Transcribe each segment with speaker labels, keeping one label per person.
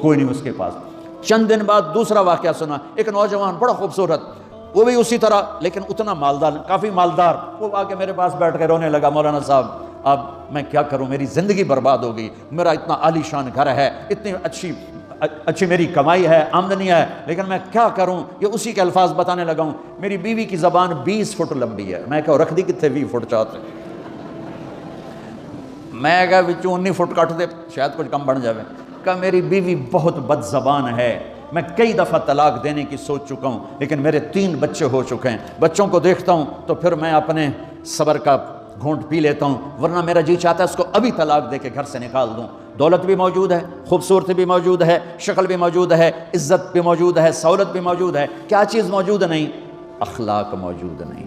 Speaker 1: کوئی نہیں اس کے پاس۔ چند دن بعد دوسرا واقعہ سنا، ایک نوجوان بڑا خوبصورت، وہ بھی اسی طرح لیکن اتنا مالدار، کافی مالدار، وہ آ کے میرے پاس بیٹھ کے رونے لگا، مولانا صاحب اب میں کیا کروں، میری زندگی برباد ہو گئی، میرا اتنا عالی شان گھر ہے، اتنی اچھی میری کمائی ہے، آمدنی ہے، لیکن میں کیا کروں۔ یہ اسی کے الفاظ بتانے لگا ہوں، میری بیوی کی زبان 20 فٹ لمبی ہے۔ میں کہا رکھ دی کتنے 20 فٹ چاہتے، میں کہا وچوں 19 فٹ کٹ دے شاید کچھ کم بن جاوے۔ کہا میری بیوی بہت بد زبان ہے، میں کئی دفعہ طلاق دینے کی سوچ چکا ہوں، لیکن میرے 3 بچے ہو چکے ہیں، بچوں کو دیکھتا ہوں تو پھر میں اپنے صبر کا گھونٹ پی لیتا ہوں، ورنہ میرا جی چاہتا ہے اس کو ابھی طلاق دے کے گھر سے نکال دوں۔ دولت بھی موجود ہے، خوبصورتی بھی موجود ہے، شکل بھی موجود ہے، عزت بھی موجود ہے، سہولت بھی موجود ہے، کیا چیز موجود نہیں؟ اخلاق موجود نہیں،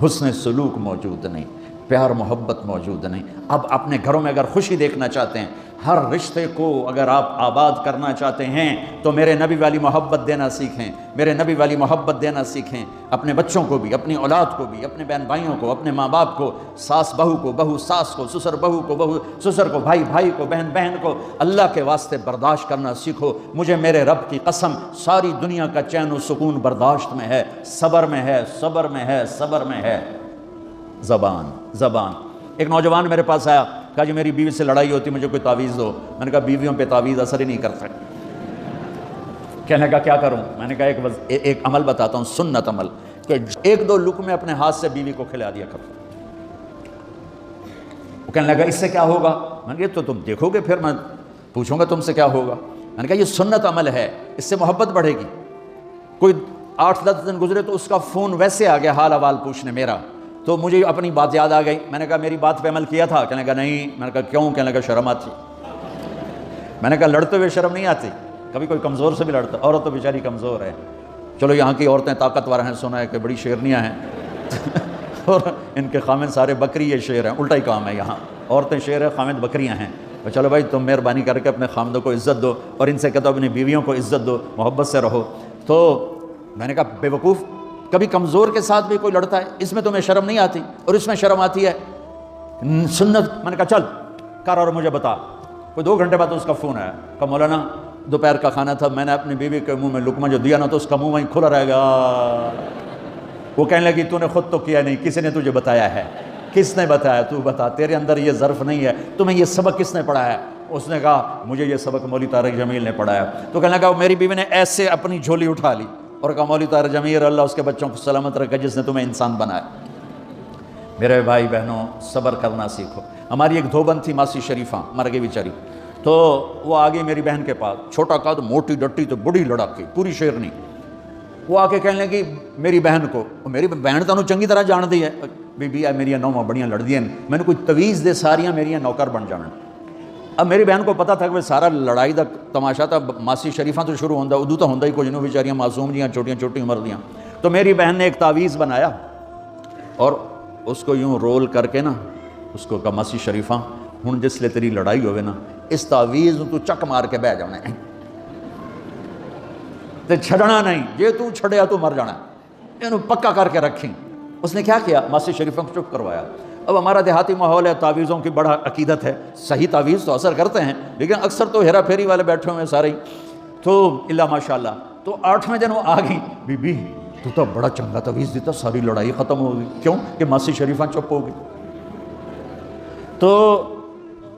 Speaker 1: حسن سلوک موجود نہیں، پیار محبت موجود نہیں۔ اب اپنے گھروں میں اگر خوشی دیکھنا چاہتے ہیں، ہر رشتے کو اگر آپ آباد کرنا چاہتے ہیں تو میرے نبی والی محبت دینا سیکھیں، میرے نبی والی محبت دینا سیکھیں، اپنے بچوں کو بھی، اپنی اولاد کو بھی، اپنے بہن بھائیوں کو، اپنے ماں باپ کو، ساس بہو کو، بہو ساس کو، سسر بہو کو، بہو سسر کو، بھائی بھائی کو، بہن بہن کو، اللہ کے واسطے برداشت کرنا سیکھو۔ مجھے میرے رب کی قسم ساری دنیا کا چین و سکون برداشت میں ہے، صبر میں ہے، صبر میں ہے، صبر میں ہے۔ زبان۔ ایک نوجوان میرے پاس آیا، کہا جی میری بیوی سے لڑائی ہوتی، مجھے کوئی تعویذ دو۔ میں نے کہا بیویوں پہ تعویذ اثر ہی نہیں کرتا۔ کہنے لگا کیا کروں؟ میں نے کہا ایک عمل بتاتا ہوں، سنت عمل، کہ 1-2 لقمے اپنے ہاتھ سے بیوی کو کھلا دیا کرو۔ وہ کہنے لگا اس سے کیا ہوگا؟ میں نے کہا تو تم دیکھو گے، پھر میں پوچھوں گا تم سے کیا ہوگا۔ میں نے کہا یہ سنت عمل ہے، اس سے محبت بڑھے گی۔ کوئی 8-10 دن گزرے تو اس کا فون ویسے آ گیا حال احوال پوچھنے میرا، تو مجھے اپنی بات یاد آ گئی۔ میں نے کہا میری بات پہ عمل کیا تھا؟ کہنے لگا نہیں۔ میں نے کہا کیوں؟ کہنے لگا شرم آتی۔ میں نے کہا لڑتے ہوئے شرم نہیں آتی؟ کبھی کوئی کمزور سے بھی لڑتا، عورت تو بیچاری کمزور ہے۔ چلو یہاں کی عورتیں طاقتور ہیں، سنا ہے کہ بڑی شیرنیاں ہیں اور ان کے خامد سارے بکری یہ شیر ہیں، الٹا ہی کام ہے، یہاں عورتیں شیر ہیں، خامد بکریاں ہیں۔ چلو بھائی تم مہربانی کر کے اپنے خامدوں کو عزت دو، اور ان سے کہتا ہوں اپنی بیویوں کو عزت دو، محبت سے رہو۔ تو میں نے کہا بے وقوف، کبھی کمزور کے ساتھ بھی کوئی لڑتا ہے، اس میں تمہیں شرم نہیں آتی اور اس میں شرم آتی ہے؟ سنت۔ میں نے کہا چل کر اور مجھے بتا۔ کوئی 2 گھنٹے بعد اس کا فون آیا، کہا مولانا دوپہر کا کھانا تھا، میں نے اپنی بیوی کے منہ میں لقمہ جو دیا نا تو اس کا منہ وہیں کھلا رہ گیا۔ وہ کہنے لگی تو نے خود تو کیا نہیں، کسی نے تجھے بتایا ہے؟ کس نے بتایا؟ تو بتا، تیرے اندر یہ ظرف نہیں ہے، تمہیں یہ سبق کس نے پڑھایا ہے؟ اس نے کہا مجھے یہ سبق مولوی طارق جمیل نے پڑھایا۔ تو کہنے لگا میری بیوی نے ایسے اپنی جھولی اٹھا لی اور کہا مولوی طارق جمیل اللہ اس کے بچوں کو سلامت رکھے جس نے تمہیں انسان بنایا۔ میرے بھائی بہنوں صبر کرنا سیکھو۔ ہماری ایک دھوبن تھی ماسی شریفہ، مر گئی بیچاری، تو وہ آ گئی میری بہن کے پاس، چھوٹا قد، موٹی ڈٹی تو بڑی لڑاکی، پوری شیرنی۔ وہ آ کے کہنے لگی میری بہن کو، میری بہن تو چنگی طرح جان دی ہے، بی بی میری نوواں بڑیاں لڑ دیا، میں نے کوئی تویز دے ساریاں میری نوکر بن جانا۔ اب میری بہن کو پتا تھا کہ سارا لڑائی دا تماشا تھا، ماسی شریفہ تو شروع ہوتا، ادو تو ہوتا ہی کچھ نہیں، بیچاریاں معصوم جیاں چھوٹیاں چھوٹی عمر دیاں۔ تو میری بہن نے ایک تعویذ بنایا اور اس کو یوں رول کر کے نا اس کو کہا ماسی شریفہ ہوں جس لے تیری لڑائی ہوئے نا اس تعویذ تو چک مار کے بہ جانا ہے تے چھڑنا نہیں، جے تو چھڑیا تو مر جانا، انہوں پکا کر کے رکھیں۔ اس نے کیا کیا؟ ماسی شریفہ کو چپ کروایا۔ اب ہمارا دیہاتی ماحول ہے، تعویذوں کی بڑا عقیدت ہے، صحیح تعویذ تو اثر کرتے ہیں لیکن اکثر تو ہیرا پھیری والے بیٹھے ہوئے سارے ہی، تو اللہ ماشاء اللہ۔ تو 8ویں دن وہ آ گئی، بی بی تو بڑا چنگا تعویذ دیتا، ساری لڑائی ختم ہو گئی۔ کیوں؟ کہ ماسی شریفہ چپ ہو گئی۔ تو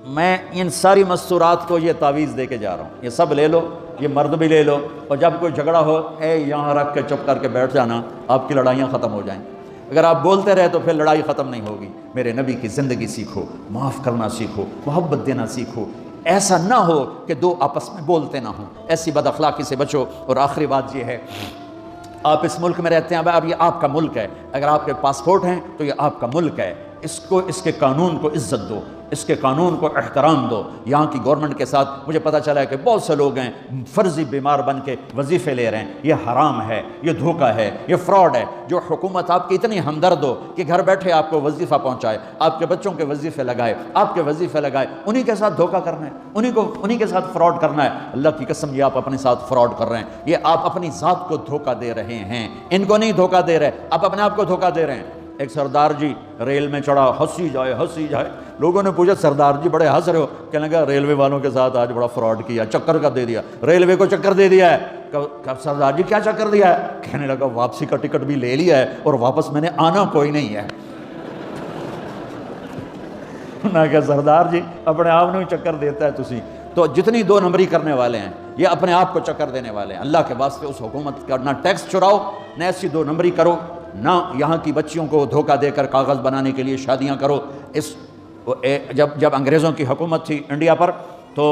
Speaker 1: میں ان ساری مستورات کو یہ تعویذ دے کے جا رہا ہوں، یہ سب لے لو، یہ مرد بھی لے لو، اور جب کوئی جھگڑا ہو اے یہاں رکھ کے چپ کر کے بیٹھ جانا، آپ کی لڑائیاں ختم ہو جائیں۔ اگر آپ بولتے رہے تو پھر لڑائی ختم نہیں ہوگی۔ میرے نبی کی زندگی سیکھو، معاف کرنا سیکھو، محبت دینا سیکھو۔ ایسا نہ ہو کہ 2 آپس میں بولتے نہ ہوں، ایسی بد اخلاقی سے بچو۔ اور آخری بات یہ ہے، آپ اس ملک میں رہتے ہیں، اب یہ آپ کا ملک ہے، اگر آپ کے پاسپورٹ ہیں تو یہ آپ کا ملک ہے، اس کے قانون کو عزت دو، اس کے قانون کو احترام دو۔ یہاں کی گورنمنٹ کے ساتھ مجھے پتہ چلا ہے کہ بہت سے لوگ ہیں فرضی بیمار بن کے وظیفے لے رہے ہیں، یہ حرام ہے، یہ دھوکہ ہے، یہ فراڈ ہے۔ جو حکومت آپ کی اتنی ہمدرد ہو کہ گھر بیٹھے آپ کو وظیفہ پہنچائے، آپ کے بچوں کے وظیفے لگائے، آپ کے وظیفے لگائے، انہی کے ساتھ دھوکہ کرنا ہے، انہی کے ساتھ فراڈ کرنا ہے۔ اللہ کی قسم یہ آپ اپنے ساتھ فراڈ کر رہے ہیں، یہ آپ اپنی ذات کو دھوکہ دے رہے ہیں، ان کو نہیں دھوکہ دے رہے، آپ اپنے آپ کو دھوکہ دے رہے ہیں۔ ایک سردار جی ریل میں چڑھا، ہنسی جائے. لوگوں نے پوچھا سردار جی بڑے ہنس رہے ہو؟ کہنے لگا ریلوے والوں کے ساتھ آج بڑا فراڈ کیا، چکر کا دے دیا، ریلوے کو چکر دے دیا ہے. سردار جی کیا چکر دیا ہے؟ کہنے لگا واپسی کا ٹکٹ بھی لے لیا ہے اور واپس میں نے آنا کوئی نہیں ہے. نہ کہ سردار جی اپنے آپ نے چکر دیتا ہے تسی. تو جتنی دو نمبری کرنے والے ہیں یہ اپنے آپ کو چکر دینے والے ہیں. اللہ کے واسطے اس حکومت کا نہ ٹیکس چراؤ، نہ ایسی دو نمبری کرو، نہ یہاں کی بچیوں کو دھوکہ دے کر کاغذ بنانے کے لیے شادیاں کرو. جب انگریزوں کی حکومت تھی انڈیا پر تو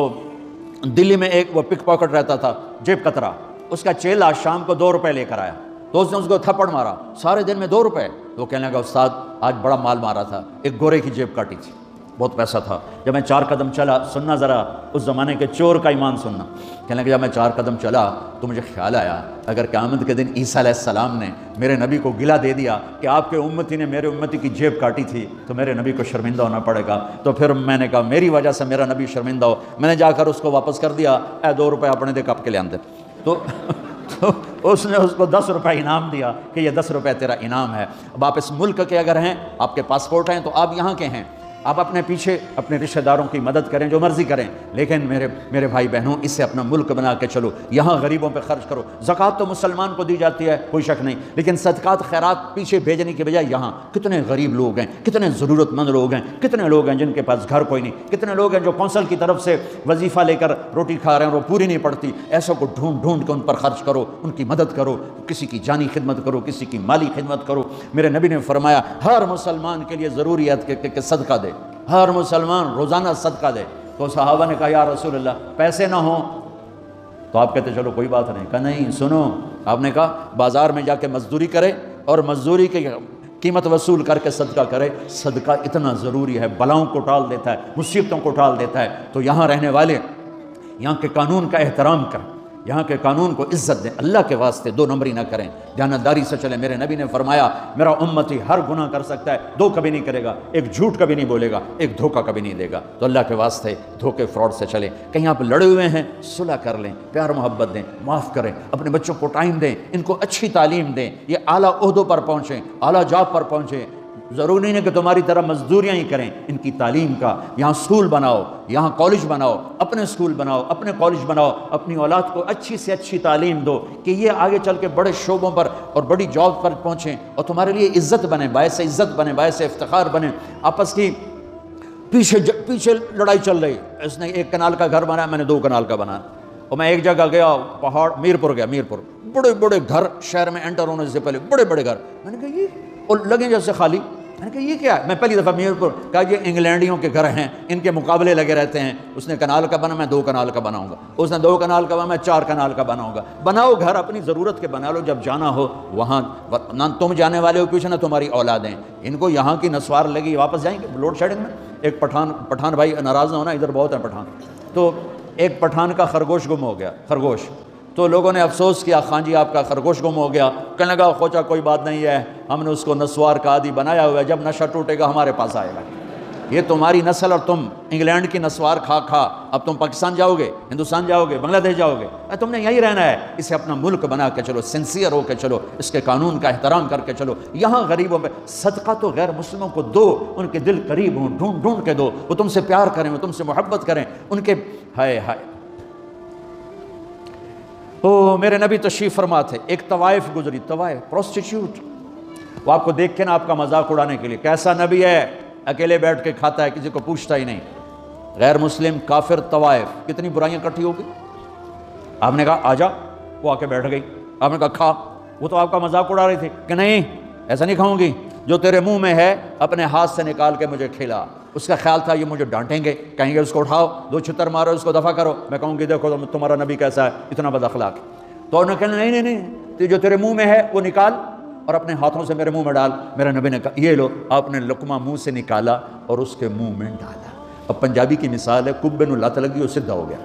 Speaker 1: دلی میں ایک وہ پک پاکٹ رہتا تھا جیب کترا، اس کا چیلا شام کو 2 روپے لے کر آیا تو اس نے اس کو تھپڑ مارا، سارے دن میں 2 روپے. تو کہنے لگا استاد آج بڑا مال مارا تھا. ایک گورے کی جیب کاٹی تھی، بہت پیسہ تھا. جب میں 4 قدم چلا، سننا ذرا اس زمانے کے چور کا ایمان سننا. کہنے لگا جب میں 4 قدم چلا تو مجھے خیال آیا اگر قیامت کے دن عیسیٰ علیہ السلام نے میرے نبی کو گلہ دے دیا کہ آپ کے امتی نے میرے امتی کی جیب کاٹی تھی تو میرے نبی کو شرمندہ ہونا پڑے گا. تو پھر میں نے کہا میری وجہ سے میرا نبی شرمندہ ہو. میں نے جا کر اس کو واپس کر دیا، 2 روپے اپنے دے کپ کے لے آندے. تو اس نے اس کو 10 روپے انعام دیا کہ یہ 10 روپے تیرا انعام ہے. اب آپ اس ملک کے اگر ہیں، آپ کے پاسپورٹ ہیں تو آپ یہاں کے ہیں. آپ اپنے پیچھے اپنے رشتہ داروں کی مدد کریں، جو مرضی کریں، لیکن میرے بھائی بہنوں اس سے اپنا ملک بنا کے چلو. یہاں غریبوں پہ خرچ کرو. زکوٰۃ تو مسلمان کو دی جاتی ہے کوئی شک نہیں، لیکن صدقات خیرات پیچھے بھیجنے کے بجائے یہاں کتنے غریب لوگ ہیں، کتنے ضرورت مند لوگ ہیں، کتنے لوگ ہیں جن کے پاس گھر کوئی نہیں، کتنے لوگ ہیں جو کونسل کی طرف سے وظیفہ لے کر روٹی کھا رہے ہیں اور وہ پوری نہیں پڑتی. ایسوں کو ڈھونڈ کے ان پر خرچ کرو، ان کی مدد کرو، کسی کی جانی خدمت کرو، کسی کی مالی خدمت کرو. میرے نبی نے فرمایا ہر مسلمان کے لیے ضروری ہے کہ صدقہ دے، ہر مسلمان روزانہ صدقہ دے. تو صحابہ نے کہا یا رسول اللہ پیسے نہ ہوں تو آپ کہتے چلو کوئی بات نہیں. کہا نہیں سنو، آپ نے کہا بازار میں جا کے مزدوری کرے اور مزدوری کی قیمت وصول کر کے صدقہ کرے. صدقہ اتنا ضروری ہے، بلاؤں کو ٹال دیتا ہے، مصیبتوں کو ٹال دیتا ہے. تو یہاں رہنے والے یہاں کے قانون کا احترام کریں، یہاں کے قانون کو عزت دیں، اللہ کے واسطے 2 نمبری نہ کریں، دیانتداری سے چلیں. میرے نبی نے فرمایا میرا امتی ہر گناہ کر سکتا ہے، 2 کبھی نہیں کرے گا، ایک جھوٹ کبھی نہیں بولے گا، ایک دھوکہ کبھی نہیں دے گا. تو اللہ کے واسطے دھوکے فراڈ سے چلیں. کہیں آپ لڑے ہوئے ہیں صلح کر لیں، پیار محبت دیں، معاف کریں، اپنے بچوں کو ٹائم دیں، ان کو اچھی تعلیم دیں، یہ اعلیٰ عہدوں پر پہنچیں، اعلیٰ جاب پر پہنچیں. ضروری نہیں ہے کہ تمہاری طرح مزدوریاں ہی کریں. ان کی تعلیم کا یہاں اسکول بناؤ، یہاں کالج بناؤ، اپنے اسکول بناؤ، اپنے کالج بناؤ، اپنی اولاد کو اچھی سے اچھی تعلیم دو کہ یہ آگے چل کے بڑے شعبوں پر اور بڑی جاب پر پہنچیں اور تمہارے لیے عزت بنے، باعث عزت بنے، باعث افتخار بنے. آپس کی پیچھے لڑائی چل رہی، اس نے 1 کنال کا گھر بنایا، میں نے 2 کنال کا بنایا. اور میں ایک جگہ گیا پہاڑ میرپور گیا، میرپور بڑے بڑے گھر شہر میں انٹر ہونے سے پہلے بڑے بڑے گھر. میں نے کہا یہ اور لگے جیسے خالی. میں نے کہا یہ کیا ہے؟ میں پہلی دفعہ میرپور کہا یہ انگلینڈیوں کے گھر ہیں، ان کے مقابلے لگے رہتے ہیں. اس نے کنال کا بنا، میں 2 کنال کا بناؤں گا. اس نے 2 کنال کا بنا، میں 4 کنال کا بناؤں گا. بناؤ گھر اپنی ضرورت کے بنا لو، جب جانا ہو وہاں نہ تم جانے والے ہو پیچھے نہ تمہاری اولادیں. ان کو یہاں کی نسوار لگی واپس جائیں گے لوڈ شیڈنگ میں. ایک پٹھان بھائی ناراض نہ ہونا، ادھر بہت ہیں پٹھان. تو ایک پٹھان کا خرگوش گم ہو گیا، خرگوش. تو لوگوں نے افسوس کیا خان جی آپ کا خرگوش گم ہو گیا. کہنے لگا خوچا کوئی بات نہیں ہے، ہم نے اس کو نسوار کا عادی بنایا ہوا ہے، جب نشہ ٹوٹے گا ہمارے پاس آئے گا. یہ تمہاری نسل اور تم انگلینڈ کی نسوار کھا اب تم پاکستان جاؤ گے، ہندوستان جاؤ گے، بنگلہ دیش جاؤ گے. تم نے یہی رہنا ہے. اسے اپنا ملک بنا کے چلو، سنسیئر ہو کے چلو، اس کے قانون کا احترام کر کے چلو. یہاں غریبوں پہ صدقہ تو غیر مسلموں کو دو، ان کے دل قریب ہوں، ڈھونڈ کے دو، وہ تم سے پیار کریں، وہ تم سے محبت کریں. ان کے ہائے میرے نبی تشریف فرما تھے. ایک طوائف گزری، طوائف پروسٹیٹیوٹ، وہ آپ کو دیکھ کے نا آپ کا مذاق اڑانے کے لیے، کیسا نبی ہے، اکیلے بیٹھ کے کھاتا ہے، کسی کو پوچھتا ہی نہیں. غیر مسلم کافر طوائف، کتنی برائیاں اکٹھی ہو گئی. آپ نے کہا آ جا، وہ آ کے بیٹھ گئی. آپ نے کہا کھا، وہ تو آپ کا مذاق اڑا رہی تھی کہ نہیں ایسا نہیں کھاؤں گی، جو تیرے منہ میں ہے اپنے ہاتھ سے نکال کے مجھے کھلا. اس کا خیال تھا یہ مجھے ڈانٹیں گے، کہیں گے اس کو اٹھاؤ، 2 چھتر مارو، اس کو دفع کرو. میں کہوں گی دیکھو تمہارا نبی کیسا ہے، اتنا بد اخلاق. تو انہوں نے کہا نہیں، جو تیرے منہ میں ہے وہ نکال اور اپنے ہاتھوں سے میرے منہ میں ڈال. میرے نبی نے کہا یہ لو. آپ نے لقمہ منہ سے نکالا اور اس کے منہ میں ڈالا. اب پنجابی کی مثال ہے، کبے نو لت لگی، وہ سدھا ہو گیا.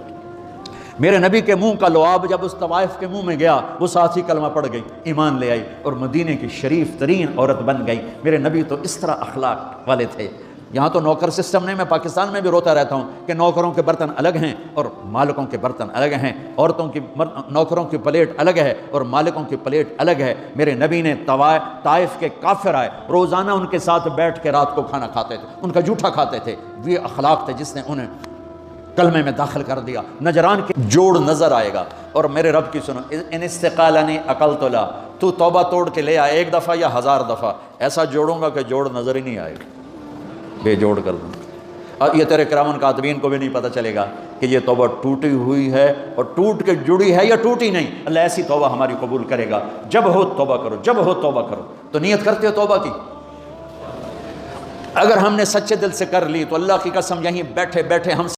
Speaker 1: میرے نبی کے منہ کا لعاب جب اس طوائف کے منہ میں گیا، وہ ساتھ ہی کلمہ پڑھ گئی، ایمان لے آئی اور مدینے کی شریف ترین عورت بن گئی. میرے نبی تو اس طرح اخلاق والے تھے. یہاں تو نوکر سسٹم نہیں، میں پاکستان میں بھی روتا رہتا ہوں کہ نوکروں کے برتن الگ ہیں اور مالکوں کے برتن الگ ہیں، عورتوں کی نوکروں کی پلیٹ الگ ہے اور مالکوں کی پلیٹ الگ ہے۔ میرے نبی نے طائف کے کافر آئے، روزانہ ان کے ساتھ بیٹھ کے رات کو کھانا کھاتے تھے، ان کا جھوٹا کھاتے تھے، یہ اخلاق تھے جس نے انہیں کلمے میں داخل کر دیا۔ نجران کے جوڑ نظر آئے گا، اور میرے رب کی سنو، ان استقالنی عقلت لا، تو توبہ توڑ کے لے آئے 1 دفعہ یا 1000 دفعہ، ایسا جوڑوں گا کہ جوڑ نظر ہی نہیں آئے گا، بے جوڑ کر دوں۔ اور یہ تیرے کرامن کاتبین کو بھی نہیں پتہ چلے گا کہ یہ توبہ ٹوٹی ہوئی ہے اور ٹوٹ کے جڑی ہے یا ٹوٹی نہیں۔ اللہ ایسی توبہ ہماری قبول کرے گا۔ جب ہو توبہ کرو، جب ہو توبہ کرو۔ تو نیت کرتے ہو توبہ کی؟ اگر ہم نے سچے دل سے کر لی تو اللہ کی قسم یہیں بیٹھے بیٹھے ہم